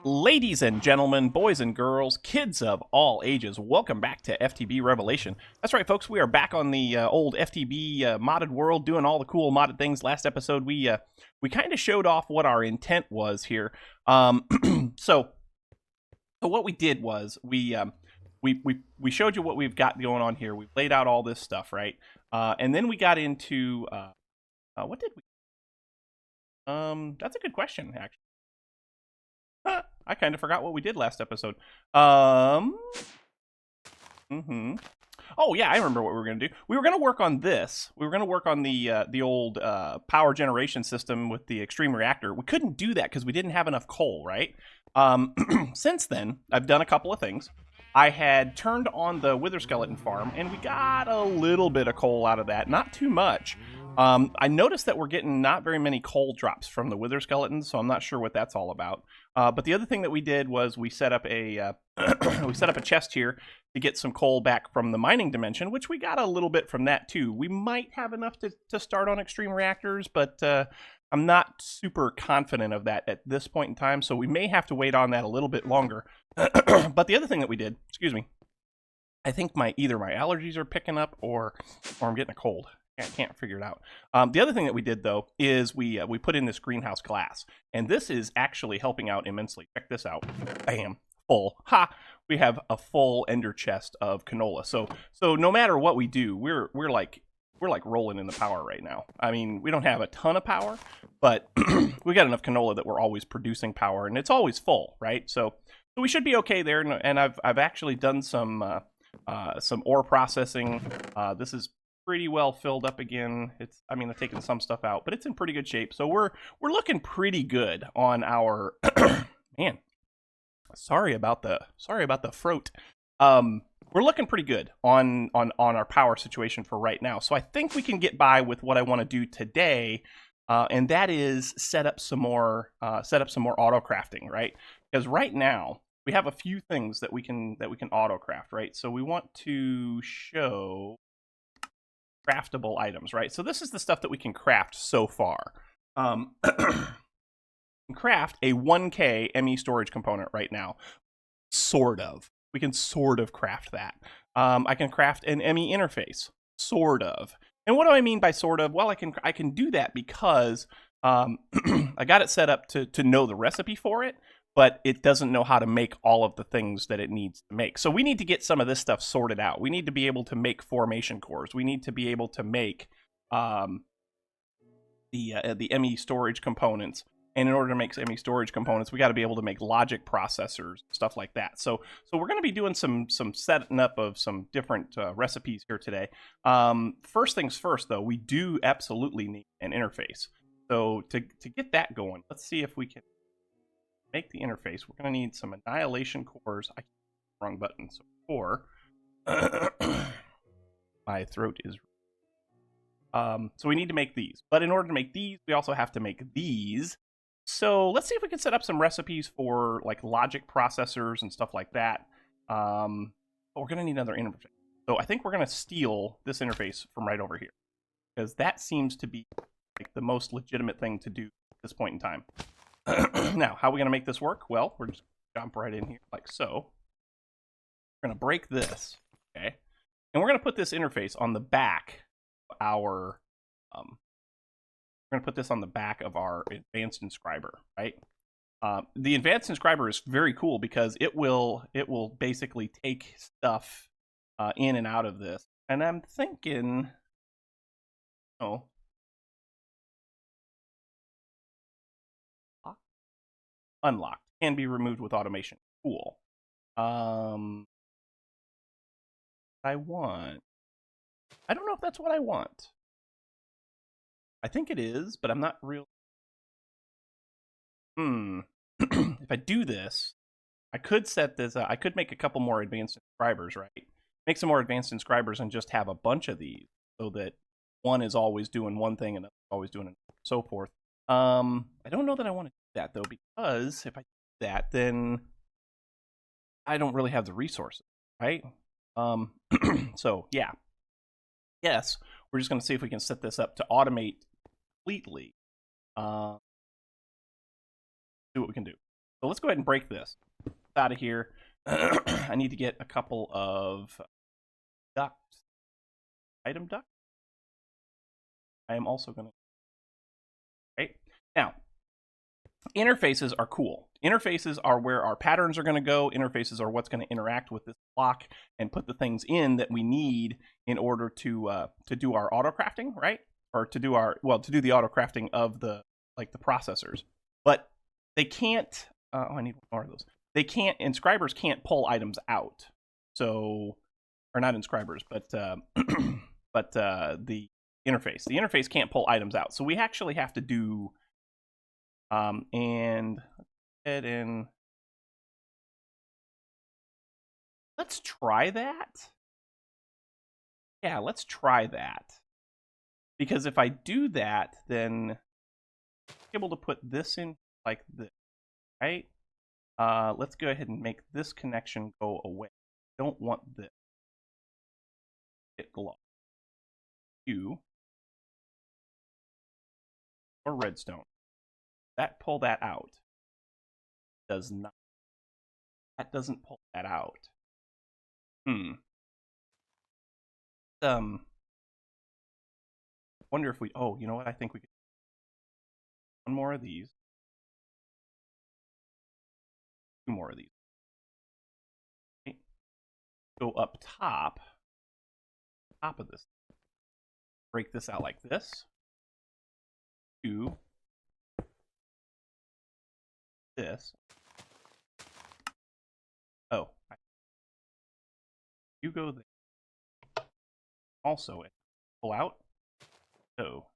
Ladies and gentlemen, boys and girls, kids of all ages, welcome back to FTB Revelation. That's right, folks. We are back on the old FTB modded world, doing all the cool modded things. Last episode, we kind of showed off what our intent was here. So what we did was we showed you what we've got going on here. We laid out all this stuff, right? And then we got into what did we? That's a good question, actually. I kind of forgot what we did last episode. Oh yeah, I remember what we were going to do. We were going to work on this. We were going to work on the old power generation system with the extreme reactor. We couldn't do that because we didn't have enough coal, right? Since then, I've done a couple of things. I had turned on the wither skeleton farm, and we got a little bit of coal out of that. Not too much. I noticed that we're getting not very many coal drops from the wither skeletons, so I'm not sure what that's all about. But the other thing that we did was we set up a we set up a chest here to get some coal back from the mining dimension, which we got a little bit from that too. We might have enough to start on extreme reactors, but I'm not super confident of that at this point in time, so we may have to wait on that a little bit longer. But the other thing that we did, excuse me, I think either my allergies are picking up or I'm getting a cold. I can't figure it out. The other thing that we did, though, is we put in this greenhouse glass. And this is actually helping out immensely. Check this out. Bam. Full. Ha! We have a full ender chest of canola. So no matter what we do, we're like rolling in the power right now. I mean, we don't have a ton of power, but we got enough canola that we're always producing power, and it's always full, right? So we should be okay there. And I've actually done some ore processing. This is pretty well filled up again. I've taken some stuff out, but it's in pretty good shape. So we're looking pretty good on our man. Sorry about the throat. We're looking pretty good on our power situation for right now. So I think we can get by with what I want to do today, and that is set up some more auto crafting, right? Because right now we have a few things that we can auto craft, right? So we want to show craftable items, right? So this is the stuff that we can craft so far. Craft a 1K ME storage component right now. Sort of. We can sort of craft that. I can craft an ME interface. Sort of. And what do I mean by sort of? Well, I can do that because I got it set up to know the recipe for it, but it doesn't know how to make all of the things that it needs to make. So we need to get some of this stuff sorted out. We need to be able to make formation cores. We need to be able to make the ME storage components. And in order to make ME storage components, we got to be able to make logic processors, stuff like that. So we're going to be doing some setting up of some different recipes here today. First things first, though, we do absolutely need an interface. So to get that going, let's see if we can make the interface. We're going to need some annihilation cores. I wrong button. So core. My throat is. So we need to make these. But in order to make these, we also have to make these. So let's see if we can set up some recipes for like logic processors and stuff like that. But we're going to need another interface. So I think we're going to steal this interface from right over here, because that seems to be like the most legitimate thing to do at this point in time. Now, how are we going to make this work? Well, we're just jump right in here like so. We're going to break this, okay? And we're going to put this interface on the back of our we're going to put this on the back of our advanced inscriber, right? The advanced inscriber is very cool because it will basically take stuff in and out of this. And I'm thinking, unlocked, can be removed with automation. Cool. I don't know if that's what I want. I think it is, but I'm not real. If I do this, I could set this. I could make a couple more advanced inscribers, right? Make some more advanced inscribers and just have a bunch of these, so that one is always doing one thing and always doing it, so forth. I don't know that I want to do that though, because if I do that, then I don't really have the resources, right? So yeah. Yes, we're just going to see if we can set this up to automate completely. See what we can do. So let's go ahead and break this out of here. I need to get a couple of ducts. Item duct. I am also going to. Right now, interfaces are cool. Interfaces are where our patterns are going to go. Interfaces are what's going to interact with this block and put the things in that we need in order to do our autocrafting, right? Or to do to do the autocrafting of the processors. But they can't. I need more of those. They can't. Inscribers can't pull items out. So, or not inscribers, but but the interface. The interface can't pull items out. So we actually have to do. And head in. Let's try that. Yeah, let's try that. Because if I do that, then I'm able to put this in like this, right? Let's go ahead and make this connection go away. Don't want this. Hit gloss. Q or redstone. That pull that out. Does not. That doesn't pull that out. Wonder if we. Oh, you know what? I think we could. One more of these. Two more of these. Okay. Go up top of this. Break this out like this. Two. This. Oh. You go there. Also, pull out. So.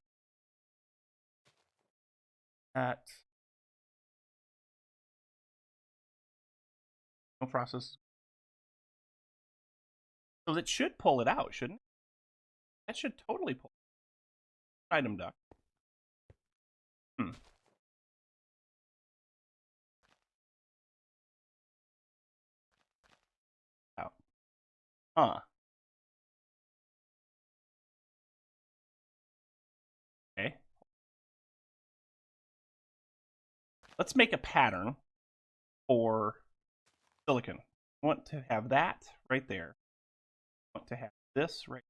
That. No process. So that should pull it out, shouldn't it? That should totally pull. Item duct. Out. Huh. Okay. Let's make a pattern for silicon. I want to have that right there. I want to have this right.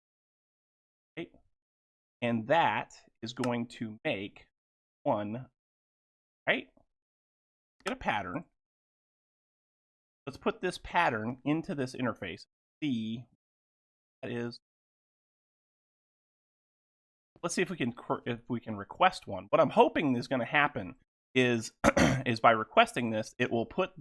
And that is going to make one, right? Get a pattern. Let's put this pattern into this interface. See, that is. Let's see if we can request one. What I'm hoping is going to happen is is by requesting this, it will put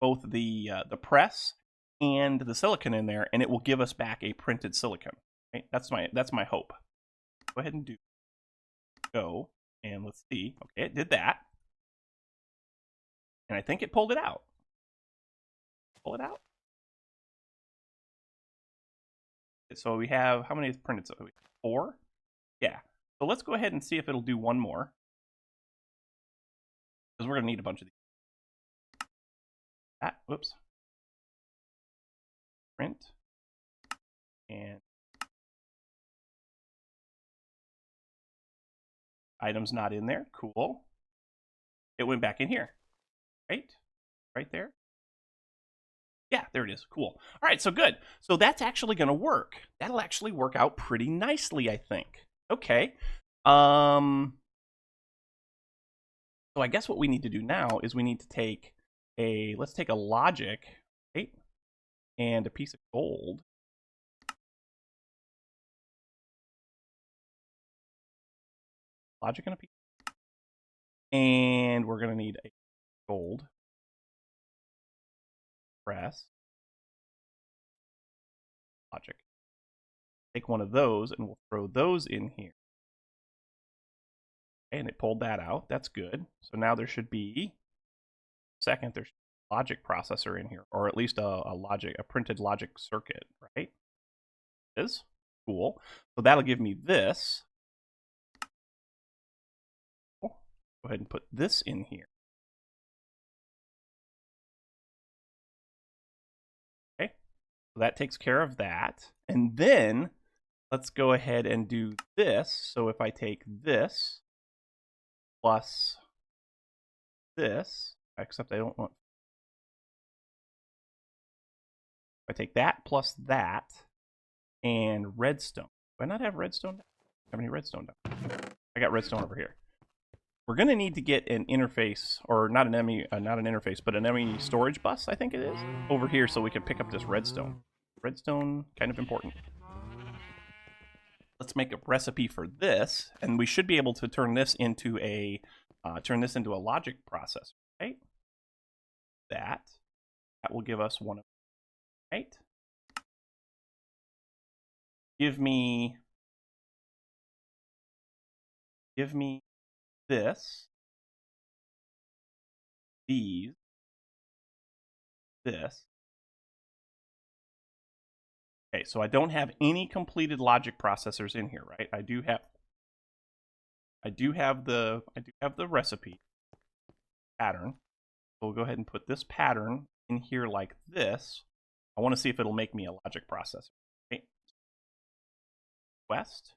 both the press and the silicon in there, and it will give us back a printed silicon. Right? That's my hope. Go ahead and go, and let's see. Okay, it did that, and I think it pulled it out. Pull it out. So we have, how many is printed? So 4. Yeah. So let's go ahead and see if it'll do one more, because we're gonna need a bunch of these. Whoops. Print and items not in there. Cool. It went back in here. Right there. Yeah, there it is. Cool. All right, so good. So that's actually going to work. That'll actually work out pretty nicely, I think. Okay. So I guess what we need to do now is we need to take let's take a logic, right? And a piece of gold. Logic and a piece. And we're going to need a gold press. Logic. Take one of those and we'll throw those in here. And it pulled that out. That's good. So now there should be there's a logic processor in here, or at least a printed logic circuit, right? It is cool. So that'll give me this. Go ahead and put this in here. Okay. So that takes care of that. And then let's go ahead and do this. So if I take this plus this, except I don't want. I take that plus that and redstone. Do I not have redstone? How many redstone? I got redstone over here. We're going to need to get an interface, or not an not an interface, but an ME storage bus, I think it is, over here so we can pick up this redstone. Redstone, kind of important. Let's make a recipe for this, and we should be able to turn this into a logic processor, right? That will give us one of, right? Give me this, these, this. Okay, so I don't have any completed logic processors in here, right? I do have the recipe pattern. So we'll go ahead and put this pattern in here like this. I want to see if it'll make me a logic processor. Okay. Quest.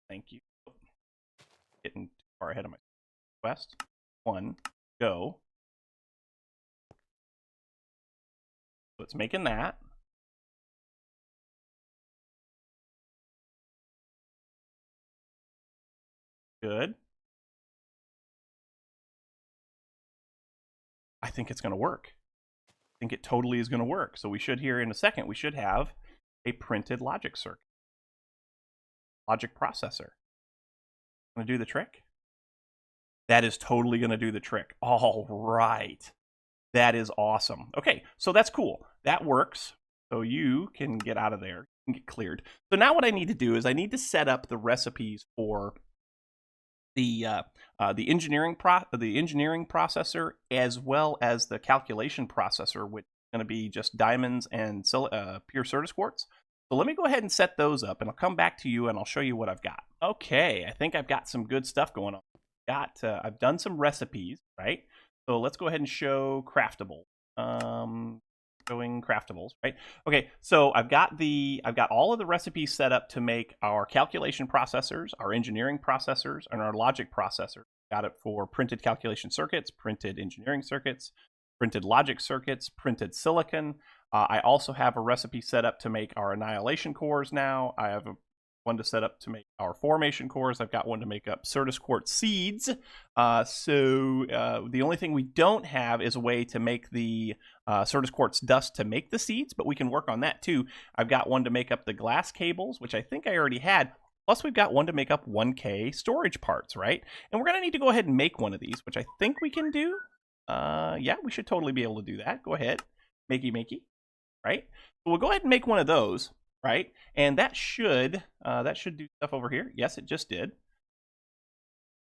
Thank you. Getting too far ahead of my quest. 1, go. So it's making that. Good. I think it's going to work. I think it totally is going to work. So we should, here in a second, we should have a printed logic circuit. Logic processor. Going to do the trick? That is totally going to do the trick. All right. That is awesome. Okay, so that's cool. That works. So you can get out of there and get cleared. So now what I need to do is I need to set up the recipes for the engineering processor, as well as the calculation processor, which is going to be just diamonds and pure Certus quartz. So let me go ahead and set those up, and I'll come back to you and I'll show you what I've got. Okay, I think I've got some good stuff going on. I've done some recipes, right? So let's go ahead and show craftable. Showing craftables, right? Okay, so I've got all of the recipes set up to make our calculation processors, our engineering processors, and our logic processor. Got it for printed calculation circuits, printed engineering circuits, printed logic circuits, printed silicon. I also have a recipe set up to make our annihilation cores now. I have one to set up to make our formation cores. I've got one to make up Certus quartz seeds. The only thing we don't have is a way to make the Certus quartz dust to make the seeds, but we can work on that too. I've got one to make up the glass cables, which I think I already had. Plus, we've got one to make up 1K storage parts, right? And we're going to need to go ahead and make one of these, which I think we can do. Yeah, we should totally be able to do that. Go ahead. Makey, right? So we'll go ahead and make one of those. Right, and that should do stuff over here. Yes, it just did.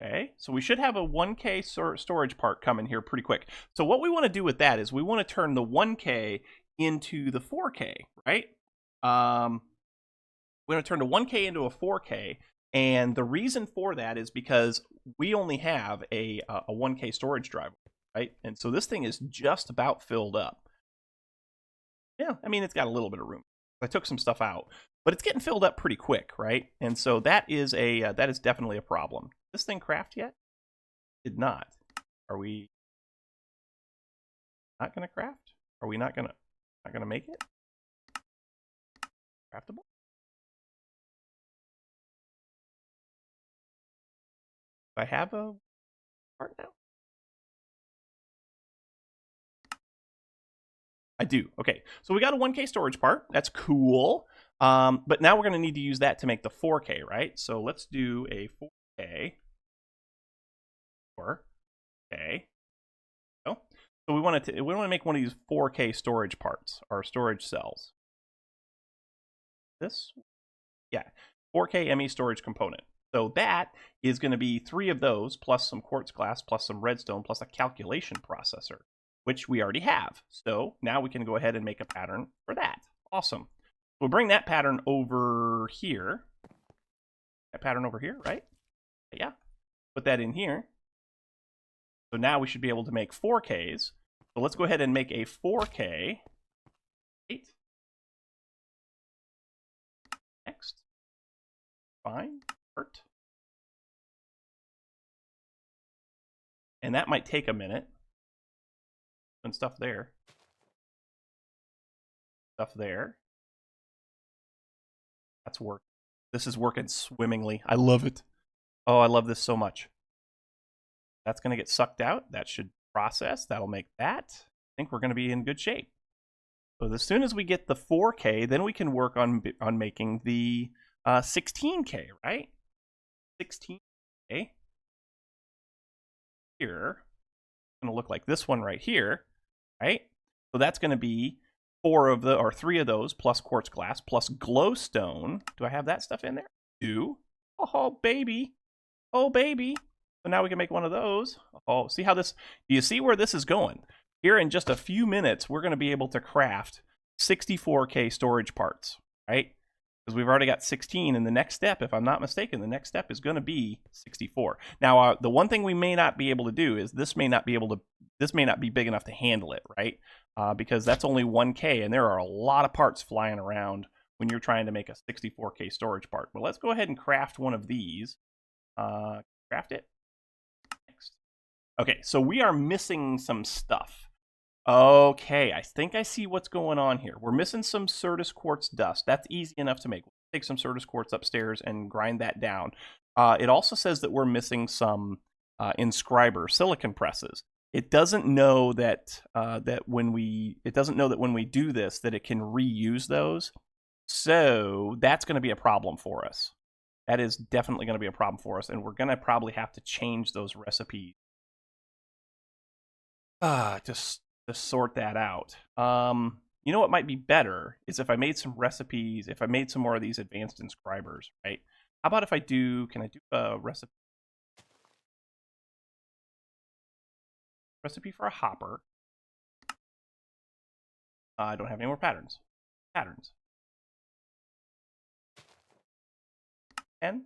Okay, so we should have a 1K storage part coming here pretty quick. So what we want to do with that is we want to turn the 1K into the 4K, right? We want to turn the 1K into a 4K, and the reason for that is because we only have a 1K storage drive, right? And so this thing is just about filled up. Yeah, I mean, it's got a little bit of room. I took some stuff out, but it's getting filled up pretty quick, right? And so that is definitely a problem. This thing craft yet? Did not. Are we not going to craft? Are we not going to make it? Craftable? Do I have a part now? I do. Okay, so we got a 1K storage part. That's cool. But now we're going to need to use that to make the 4K, right? So let's do a 4K. 4K. So we want to make one of these 4K storage parts, or storage cells. This, yeah, 4K ME storage component. So that is going to be 3 of those, plus some quartz glass, plus some redstone, plus a calculation processor, which we already have. So now we can go ahead and make a pattern for that. Awesome. We'll bring that pattern over here. That pattern over here, right? Yeah. Put that in here. So now we should be able to make 4Ks. So let's go ahead and make a 4K. 8. Next. Fine. Hurt. And that might take a minute. And stuff there. Stuff there. That's working. This is working swimmingly. I love it. Oh, I love this so much. That's going to get sucked out. That should process. That'll make that. I think we're going to be in good shape. So as soon as we get the 4K, then we can work on making the 16K, right? 16K. Here. It's going to look like this one right here, right? So that's going to be 3 of those plus quartz glass plus glowstone. Do I have that stuff in there? Do. Oh, baby. Oh, baby. So now we can make one of those. Oh, see how this, do you see where this is going? Here in just a few minutes, we're going to be able to craft 64K storage parts, right? Because we've already got 16, and the next step, if I'm not mistaken, the next step is going to be 64. Now, the one thing we may not be able to do is this may not be big enough to handle it, right? Because that's only 1K, and there are a lot of parts flying around when you're trying to make a 64K storage part. Well, let's go ahead and craft one of these. Craft it. Next. Okay, so we are missing some stuff. Okay, I think I see what's going on here. We're missing some Certus quartz dust. That's easy enough to make. We'll take some Certus quartz upstairs and grind that down. It also says that we're missing some inscriber silicon presses. It doesn't know that when we do this that it can reuse those. So that's going to be a problem for us. That is definitely going to be a problem for us, and we're going to probably have to change those recipes. Just to sort that out. You know what might be better is if I made some recipes, if I made some more of these advanced inscribers, right? How about if I do, can I do a recipe for a hopper? I don't have any more patterns. And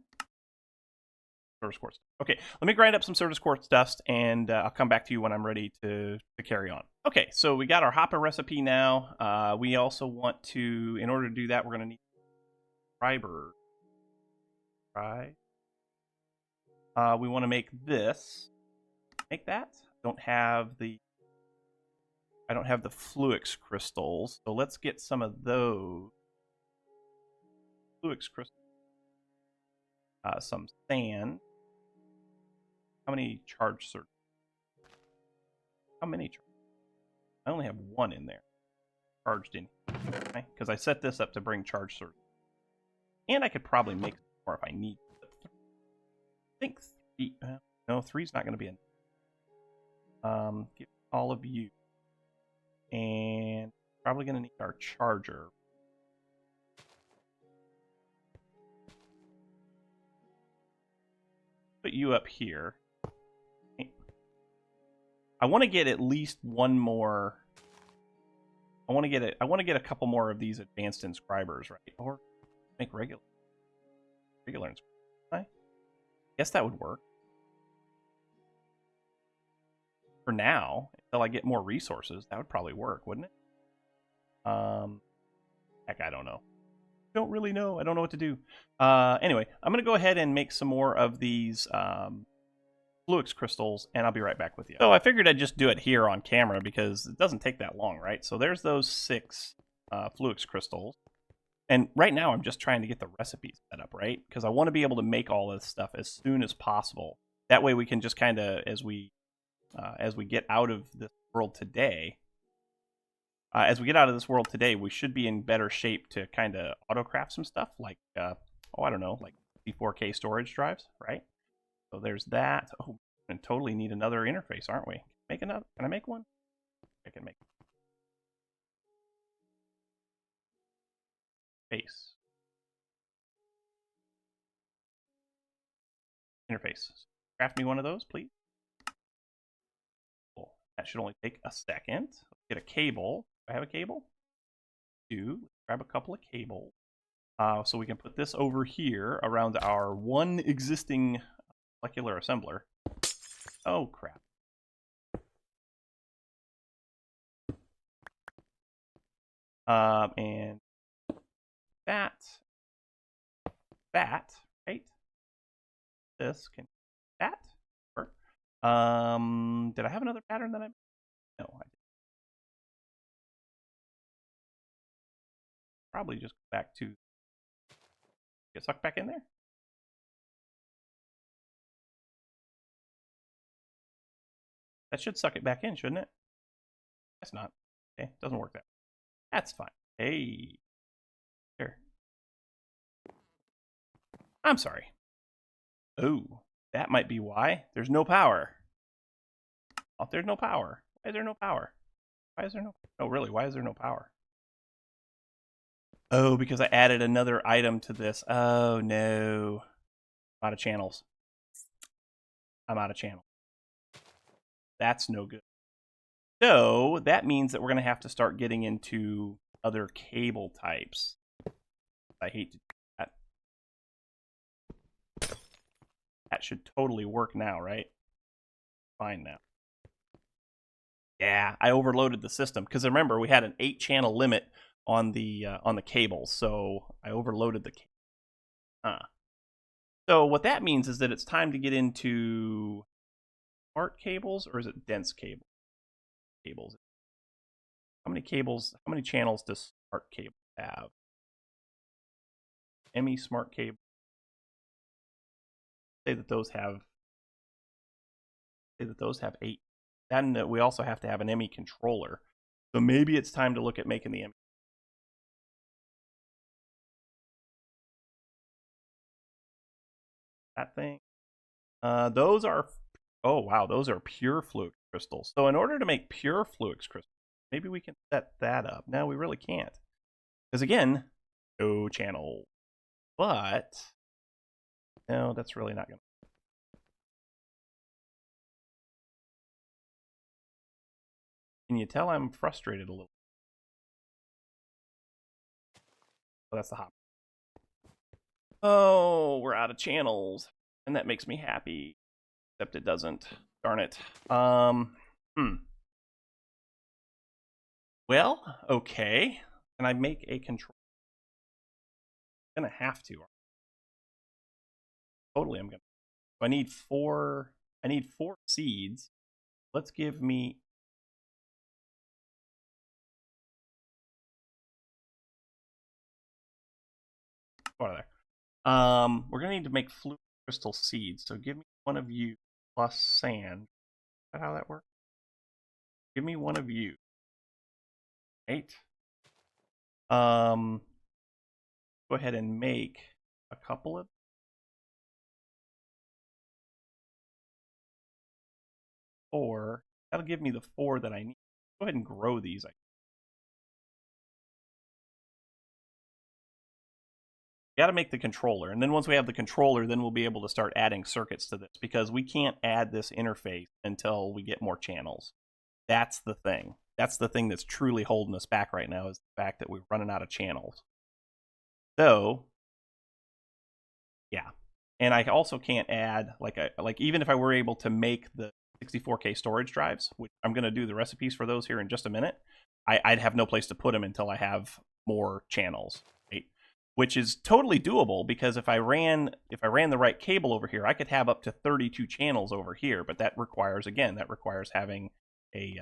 Certus quartz. Okay, let me grind up some Certus quartz dust, and I'll come back to you when I'm ready to carry on. Okay, so we got our hopper recipe now. We also want to, in order to do that, we're going to need fiber. Right. We want to make this. Make that. I don't have the Fluke crystals, so let's get some of those. Fluke crystals. Some sand. How many charge certs? How many charge? I only have one in there. Charged in. Okay? Because I set this up to bring charge certs. And I could probably make more if I need. I think 3. No, 3's not going to be enough. Get all of you. And probably going to need our charger. Put you up here. I want to get at least one more. I want to get a couple more of these advanced inscribers, right? Or make regular inscribers. I guess that would work. For now, until I get more resources, that would probably work, wouldn't it? Heck, I don't know. Don't really know. I don't know what to do. Anyway, I'm going to go ahead and make some more of these Fluke crystals, and I'll be right back with you. So I figured I'd just do it here on camera because it doesn't take that long, right? So there's those 6 Fluke crystals. And right now I'm just trying to get the recipes set up, right? Because I want to be able to make all this stuff as soon as possible. That way we can just kind of, as we get out of this world today, we should be in better shape to kind of autocraft some stuff like, I don't know, like 4K storage drives, right? So there's that. Oh, we totally need another interface, aren't we? Make another. Can I make one? I can make face. Interface. Craft me one of those, please. Cool. That should only take a second. Let's get a cable. Do I have a cable? Grab a couple of cables. So we can put this over here around our one existing molecular assembler. Oh, crap. And that, right? This can that work. Did I have another pattern that I? No, I didn't. probably just go back to get sucked back in there. That should suck it back in, shouldn't it? That's not. Okay, doesn't work that. That's fine. Hey. There. I'm sorry. Oh, that might be why. There's no power. Oh, there's no power. Why is there no power? Why is there no... Oh, really, why is there no power? Oh, because I added another item to this. Oh, no. I'm out of channels. I'm out of channel. That's no good. So that means that we're going to have to start getting into other cable types. I hate to do that. That should totally work now, right? Fine now. Yeah, I overloaded the system because remember we had an 8-channel limit on the cables, so I overloaded the cable. So what that means is that it's time to get into smart cables, or is it dense cables? How many channels does smart cable have? ME smart cable. Say that those have 8. Then we also have to have an ME controller. So maybe it's time to look at making the ME. That thing. Those are, oh wow, those are pure Fluke crystals. So in order to make pure Fluke crystals, maybe we can set that up. No, we really can't. Because again, no channel. But, no, that's really not going to. Can you tell I'm frustrated a little? Oh, that's the hop. Oh, we're out of channels. And that makes me happy. Except it doesn't. Darn it. Well, okay. Can I make a control? I'm gonna have to. Totally, I'm gonna. So I need 4. I need 4 seeds. Let's give me. What are there? We're gonna need to make Fluke crystal seeds. So give me one of you plus sand. Is that how that works? Give me one of you. 8. Go ahead and make a couple of 4. That'll give me the 4 that I need. Go ahead and grow these. Got to make the controller, and then once we have the controller, then we'll be able to start adding circuits to this, because we can't add this interface until we get more channels. That's the thing. That's the thing that's truly holding us back right now, is the fact that we're running out of channels. So, yeah. And I also can't add, like even if I were able to make the 64K storage drives, which I'm going to do the recipes for those here in just a minute, I'd have no place to put them until I have more channels, right? Which is totally doable, because if I ran the right cable over here, I could have up to 32 channels over here. But that requires having in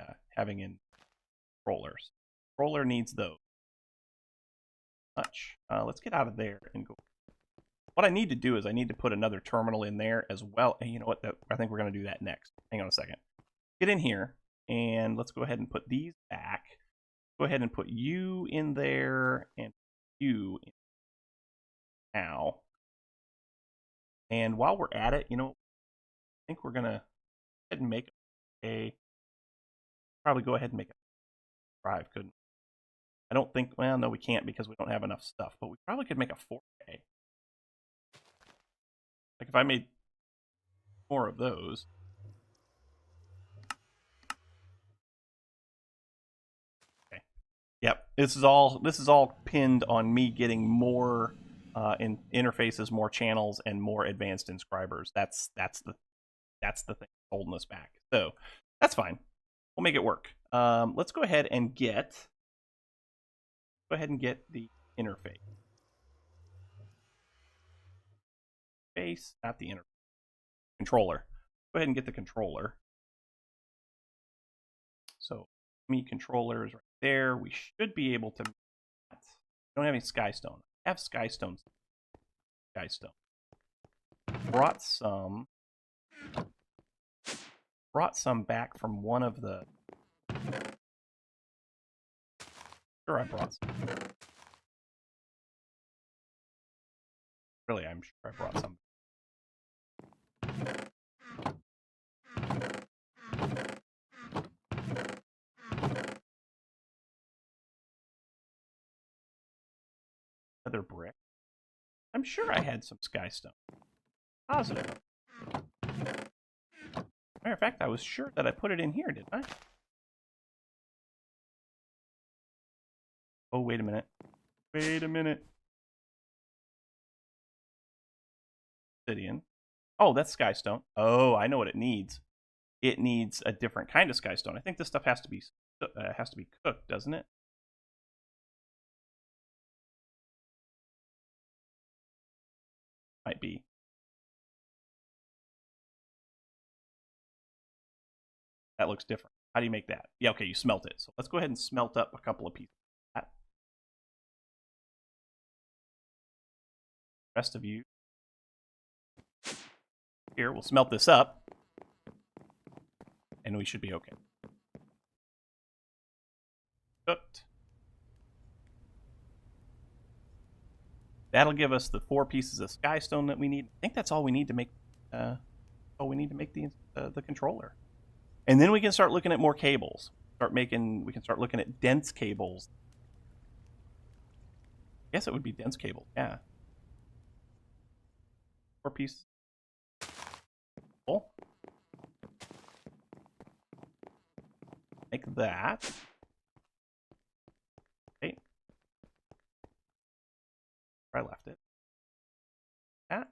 controllers. Controller needs those. Let's get out of there and go. What I need to do is I need to put another terminal in there as well. And you know what? I think we're going to do that next. Hang on a second. Get in here, and let's go ahead and put these back. Go ahead and put you in there and you in now. And while we're at it, I think we're going to go ahead and make probably go ahead and make a drive, couldn't we? I don't think, well, no, we can't because we don't have enough stuff, but we probably could make a 4K. Like if I made more of those. Okay. Yep. This is all pinned on me getting more interfaces, more channels, and more advanced inscribers. That's the thing holding us back. So that's fine. We'll make it work. Let's go ahead and get the interface. Not the interface. Controller. Go ahead and get the controller. So me controller is right there. We should be able to. don't have any skystone. I have skystone. Skystone. Brought some back from one of the... Sure, I brought some. Really, I'm sure I brought some. Another brick. I'm sure I had some skystone. Positive. Matter of fact, I was sure that I put it in here, didn't I? Oh, wait a minute. Wait a minute. Obsidian. Oh, that's skystone. Oh, I know what it needs. It needs a different kind of skystone. I think this stuff has to be cooked, doesn't it? Might be. That looks different. How do you make that? Yeah, okay, you smelt it. So let's go ahead and smelt up a couple of pieces of that. Rest of you. Here, we'll smelt this up. And we should be okay. Cooked. That'll give us the 4 pieces of skystone that we need. I think that's all we need to make. The controller, and then we can start looking at more cables. We can start looking at dense cables. I guess it would be dense cable. Yeah. 4 pieces. Cool. Like that. Okay. Where I left it. That.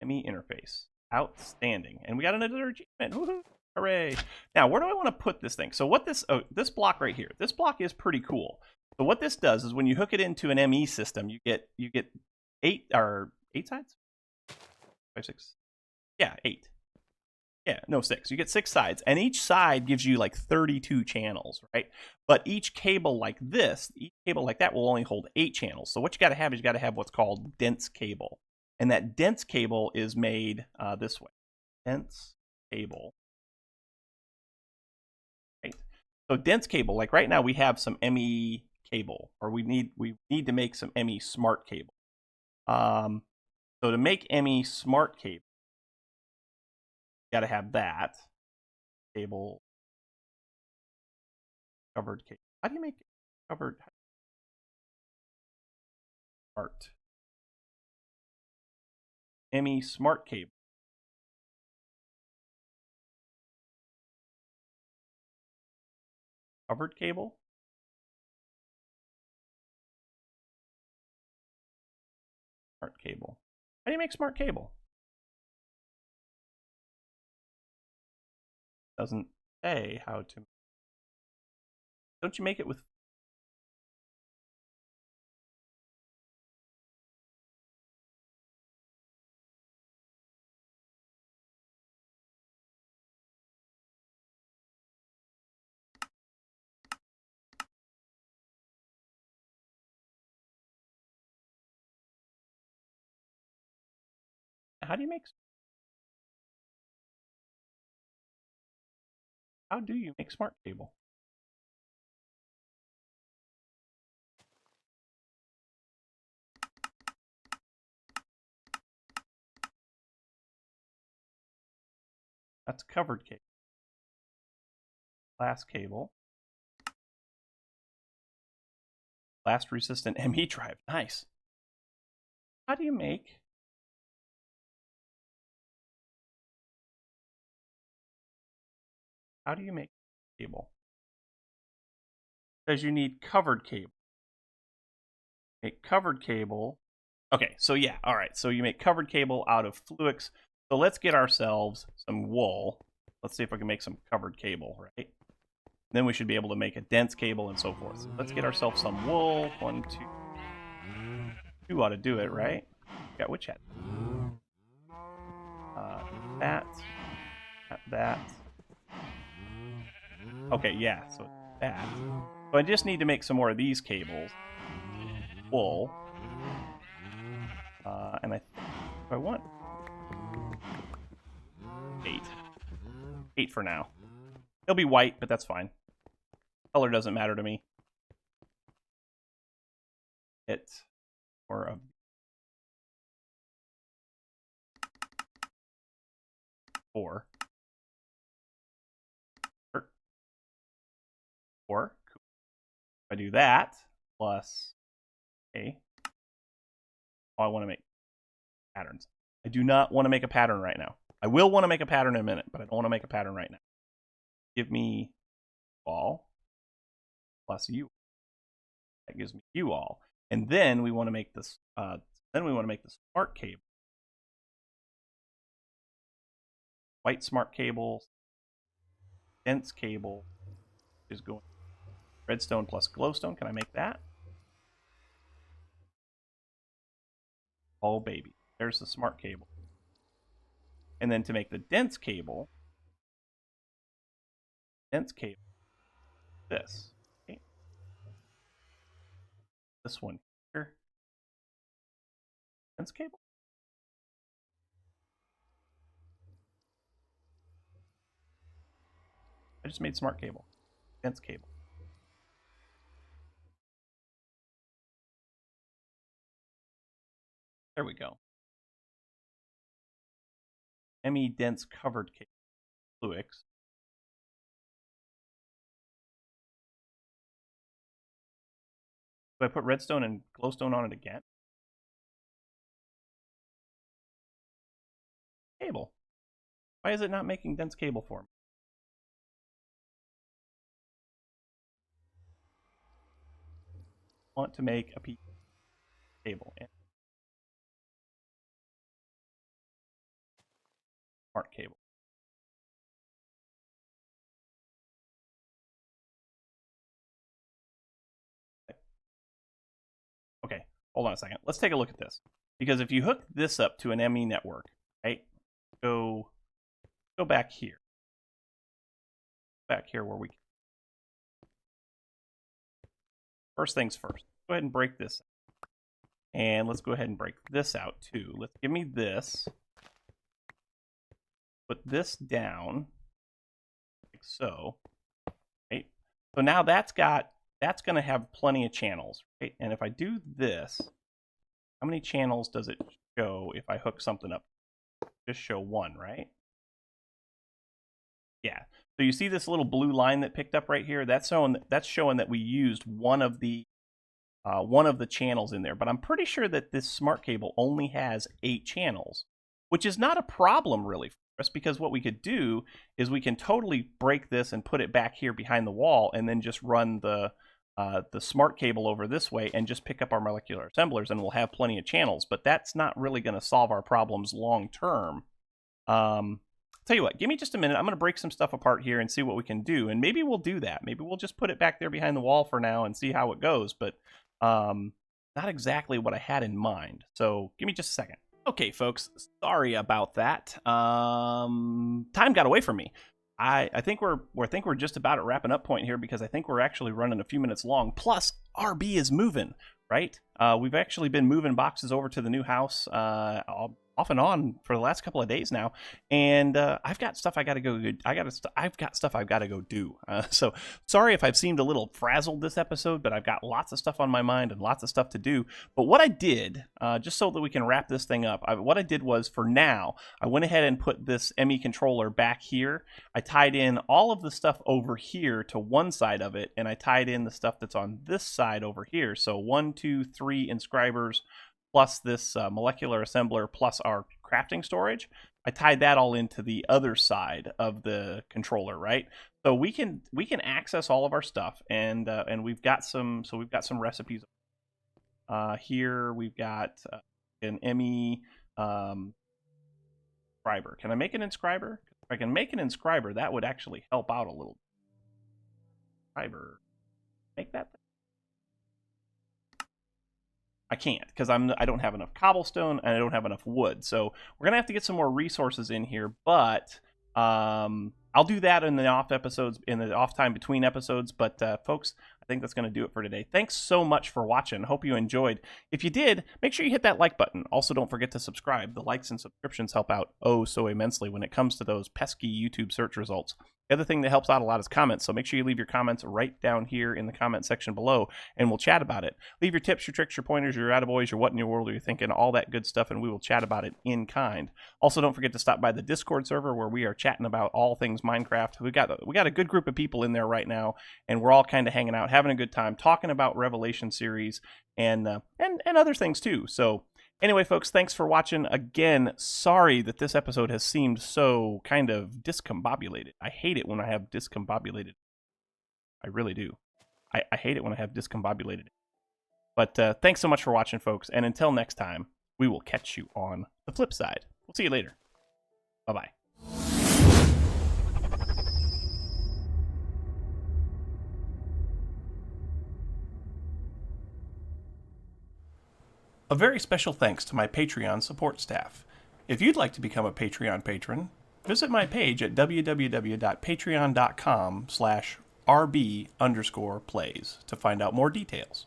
ME interface. Outstanding. And we got another achievement. Woohoo! Hooray! Now, where do I want to put this thing? So what this block right here. This block is pretty cool. So what this does is when you hook it into an ME system, you get 8 sides? 5, 6. Yeah, 8. Yeah, no, 6. You get 6 sides, and each side gives you like 32 channels, right? But each cable like that will only hold 8 channels. So what you got to have is you got to have what's called dense cable. And that dense cable is made this way. Dense cable. Right. So dense cable, like right now we have some ME cable, or we need to make some ME smart cable. So to make ME smart cable, you got to have that cable. Covered cable. How do you make covered? Smart. ME smart cable. Covered cable. Smart cable. How do you make smart cable? Doesn't say how to. Don't you make it with? How do you make? How do you make smart cable? That's covered cable. Glass cable. Blast resistant ME drive. Nice. How do you make? How do you make cable? Because you need covered cable. Make covered cable. Okay, so yeah, all right. So you make covered cable out of Fluke's. So let's get ourselves some wool. Let's see if we can make some covered cable, right? Then we should be able to make a dense cable and so forth. So let's get ourselves some wool. 1, 2. 2 ought to do it, right? Got which hat? That. Okay, yeah, so that. So I just need to make some more of these cables. wool. And I want 8. 8 for now. It'll be white, but that's fine. Color doesn't matter to me. It's more of 4. 4. Cool. If I do that plus a, I want to make patterns. I do not want to make a pattern right now. I will want to make a pattern in a minute, but I don't want to make a pattern right now. Give me all plus u. That gives me u all. And then we want to make this. Then we want to make the smart cable. White smart cable. Dense cable is going. Redstone plus glowstone. Can I make that? Oh baby, there's the smart cable. And then to make the dense cable, this. Okay. This one here. Dense cable. I just made smart cable. Dense cable. There we go. ME dense covered cable. Fluke. Do I put redstone and glowstone on it again? Cable. Why is it not making dense cable for me? I want to make a piece of cable. Smart cable. Okay, hold on a second. Let's take a look at this. Because if you hook this up to an ME network, right? Go back here. Back here where we. First things first. Go ahead and break this. And let's go ahead and break this out too. Let's give me this. Put this down like so. Right? So now that's going to have plenty of channels, right? And if I do this, how many channels does it show if I hook something up? Just show 1, right? Yeah. So you see this little blue line that picked up right here? That's showing that we used one of the channels in there. But I'm pretty sure that this smart cable only has 8 channels, which is not a problem really for us, because what we could do is we can totally break this and put it back here behind the wall, and then just run the smart cable over this way and just pick up our molecular assemblers, and we'll have plenty of channels. But that's not really going to solve our problems long term. Tell you what, give me just a minute. I'm going to break some stuff apart here and see what we can do, and maybe we'll do that. Maybe we'll just put it back there behind the wall for now and see how it goes, but not exactly what I had in mind. So give me just a second. Okay, folks, sorry about that. Time got away from me. I think we're just about at wrapping up point here, because I think we're actually running a few minutes long. Plus, RB is moving, right? We've actually been moving boxes over to the new house off and on for the last couple of days now, and I've got stuff I got to go. I've got stuff I've got to go do. So sorry if I've seemed a little frazzled this episode, but I've got lots of stuff on my mind and lots of stuff to do. But what I did, just so that we can wrap this thing up, what I did was, for now, I went ahead and put this ME controller back here. I tied in all of the stuff over here to one side of it, and I tied in the stuff that's on this side over here. So 1, 2, 3 inscribers, plus this molecular assembler, plus our crafting storage. I tied that all into the other side of the controller, right? So we can access all of our stuff, and we've got some recipes. Here we've got an ME inscriber. Can I make an inscriber? If I can make an inscriber, that would actually help out a little. Inscriber, make that thing. I can't, because I don't have enough cobblestone and I don't have enough wood. So we're gonna have to get some more resources in here, but I'll do that in the off episodes, in the off time between episodes. But folks, I I think that's going to do it for today. Thanks so much for watching. Hope you enjoyed. If you did, make sure you hit that like button. Also, don't forget to subscribe. The likes and subscriptions help out oh so immensely when it comes to those pesky YouTube search results. The other thing that helps out a lot is comments, so make sure you leave your comments right down here in the comment section below, and we'll chat about it. Leave your tips, your tricks, your pointers, your attaboys, your what in your world are you thinking, all that good stuff, and we will chat about it in kind. Also, don't forget to stop by the Discord server where we are chatting about all things Minecraft. We got a good group of people in there right now, and we're all kind of hanging out, having a good time, talking about Revelation series and other things too. So anyway, folks, thanks for watching. Again, sorry that this episode has seemed so kind of discombobulated. I hate it when I have discombobulated. I really do. I hate it when I have discombobulated. But thanks so much for watching, folks. And until next time, we will catch you on the flip side. We'll see you later. Bye-bye. A very special thanks to my Patreon support staff. If you'd like to become a Patreon patron, visit my page at www.patreon.com/RB_plays to find out more details.